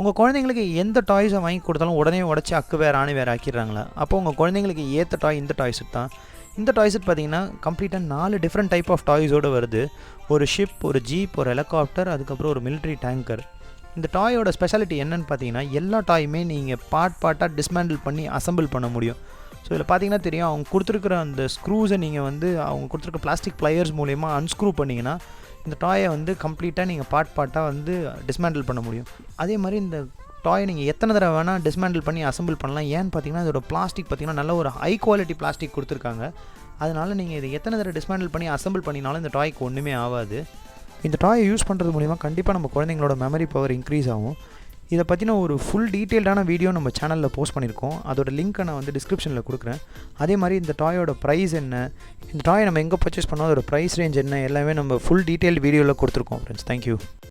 உங்கள் குழந்தைங்களுக்கு எந்த டாய்ஸை வாங்கி கொடுத்தாலும் உடனே உடச்சி அக்கு வேறு ஆணி வேறு ஆக்கிடுறாங்களா? அப்போ உங்கள் குழந்தைங்களுக்கு ஏற்ற டாய் இந்த டாய் செட் தான். இந்த டாய் செட் பார்த்தீங்கன்னா கம்ப்ளீட்டாக 4 டிஃப்ரெண்ட் டைப் ஆஃப் டாய்ஸோடு வருது. ஒரு ஷிப், ஒரு ஜீப், ஒரு ஹெலிகாப்டர், அதுக்கப்புறம் ஒரு மிலிட்ரி டேங்கர். இந்த டாயோட ஸ்பெஷாலிட்டி என்னென்னு பார்த்தீங்கன்னா எல்லா டாயுமே நீங்கள் பார்ட்டாக டிஸ்மேண்டில் பண்ணி அசம்பிள் பண்ண முடியும். ஸோ இதில் பார்த்தீங்கன்னா தெரியும், அவங்க கொடுத்துருக்குற அந்த ஸ்க்ரூஸை நீங்கள் வந்து அவங்க கொடுத்துருக்க பிளாஸ்டிக் ப்ளையர்ஸ் மூலயமா அன்ஸ்க்ரூ பண்ணிங்கன்னா இந்த டாயை வந்து கம்ப்ளீட்டாக நீங்கள் பார்ட்டாக வந்து டிஸ்மேண்டில் பண்ண முடியும். அதே மாதிரி இந்த டாயை நீங்கள் எத்தனை தடவை வேணால் டிஸ்மேண்டில் பண்ணி அசம்பிள் பண்ணலாம். ஏன்னு பார்த்தீங்கன்னா இதோட பிளாஸ்டிக் பார்த்தீங்கன்னா நல்ல ஒரு ஹை குவாலிட்டி பிளாஸ்டிக் கொடுத்துருக்காங்க. அதனால் நீங்கள் இதை எத்தனை தடவை டிஸ்மேண்டில் பண்ணி அசம்பிள் பண்ணினாலும் இந்த டாய்க்கு ஒன்றுமே ஆகாது. இந்த டாயை யூஸ் பண்ணுறது மூலிமா கண்டிப்பாக நம்ம குழந்தைங்களோட மெமரி பவர் இன்க்ரீஸ் ஆகும். இதை பற்றின ஒரு ஃபுல் டீட்டெயில்டான வீடியோ நம்ம சேனலில் போஸ்ட் பண்ணியிருக்கோம். அதோட லிங்க்கை நான் வந்து டிஸ்கிரிப்ஷனில் கொடுக்குறேன். அதே மாதிரி இந்த டாயோட ப்ரைஸ் என்ன, இந்த டாயை நம்ம எங்கே பர்ச்சேஸ் பண்ணோம், அதோட ப்ரைஸ் ரேஞ்ச் என்ன, எல்லாமே நம்ம ஃபுல் டீட்டெயில் வீடியோவில் கொடுத்துருக்கோம் ஃப்ரெண்ட்ஸ். தேங்க்யூ.